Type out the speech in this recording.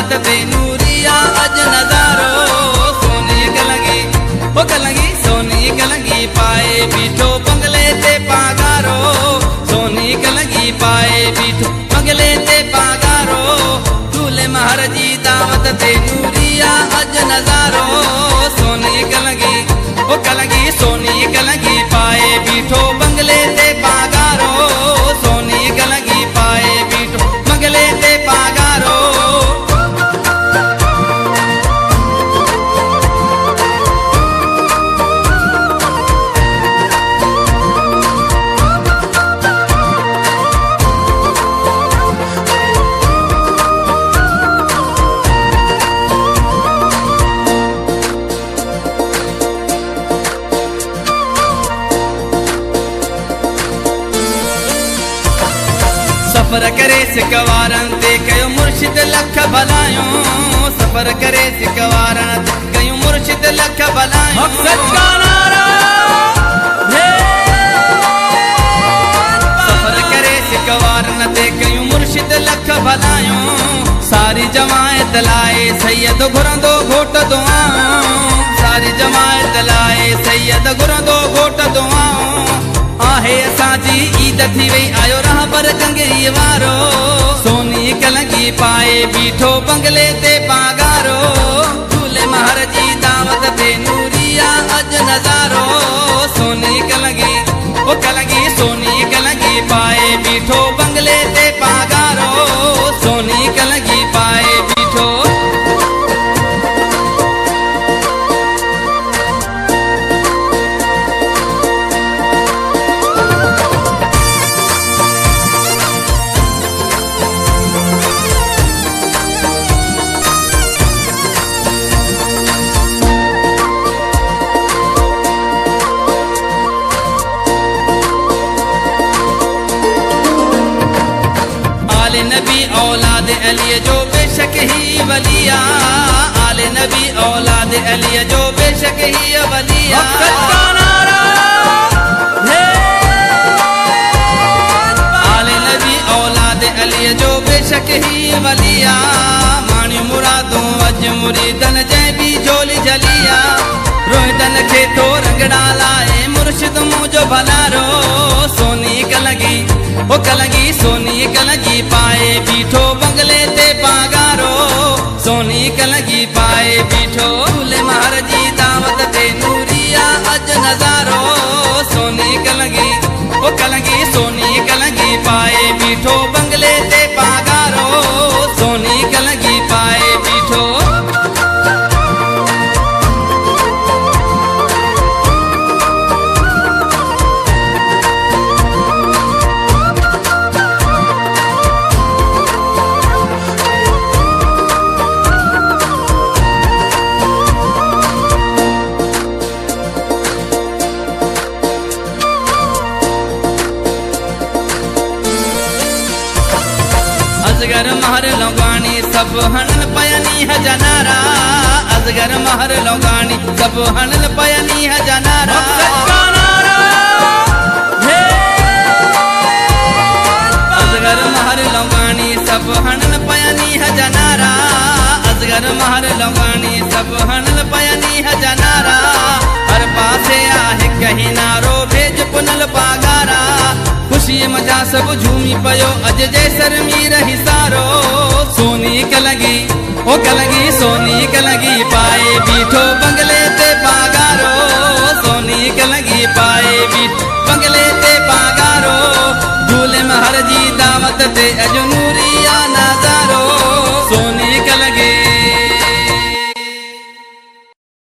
दावत ते नूरिया अज नजारो सोनी कलंगी ओ कलंगी सोनी कलंगी पाए बीठो बंगले ते पागारो सोनी कलंगी पाए बीठो बंगले ते पागारो दूल्हे महर जी दावत ते नूरिया अज नजारो सोनी कलंगी ओ कलंगी सोनी कलंगी पाए बीठो बंगले ते पागारो सोनी कलंगी पाए बीठो बंगले ते पागारो सफर करे सिकवारन ते कयो मुर्शिद लख भलायो सफर करे सिकवारन ते कयो मुर्शिद लख भलायो मकसद का नारा सफर करे सिकवारन ते कयो मुर्शिद लख भलायो सारी जमायत लाए सैयद घुरंदो घोट दुआओं सारी जमायत लाए सैयद घुरंदो घोट दुआओं आहे असांजी ईद थी वई आयो राह पर कंगरी वारो सोनी कलंगी पाए बीठो बंगले ते पागारो दूल्हे महर जी दावत ते नूरिया अज नजारो सोनी कलंगी ओ कलंगी सोनी कलंगी पाए बीठो बंगले ते पागारो सोनी कलंगी पाए बीठो नबी औलाद अली जो बेशक ही वलिया आले नबी औलाद अली जो बेशक ही वलिया आले नबी औलाद अली जो बेशक ही वलिया मानी मुरादों अज मुरीदन जै भी झोली जलिया रोहितन खे तो रंगड़ा लाए मुर्शिद मुझो भलारो सोनी कलंगी ओ कलंगी सोनी कलंगी पाए बीठो बंगले ते पागारो सोनी कलंगी पाए बीठो दूल्हे महर जी दावत ते नूरिया अज नजारो सोनी कलंगी ओ कलंगी सोनी कलंगी पाए बीठो बंगले ते पागारो सोनी कलंगी पाए बीठो अजगर महर लौगानी सब हनल पयनी है जनारा अजगर महर लौगानी सब हनल पयनी है जनारा अजगर महर लौगानी सब हनल पयनी है जनारा अजगर महर लौगानी सब हनल पयनी है जनारा हर पासे आहे कहीं नारो भेज पुनल पागारा खुशी मजा सब झूमी पयो अज जैसर मीर हिसारो सोनी कलंगी ओ कलंगी सोनी कलंगी पाए बीठो बंगले ते पागारो सोनी कलंगी पाए बीठो बंगले ते पागारो दूल्हे महर जी दावत ते अज नूरिया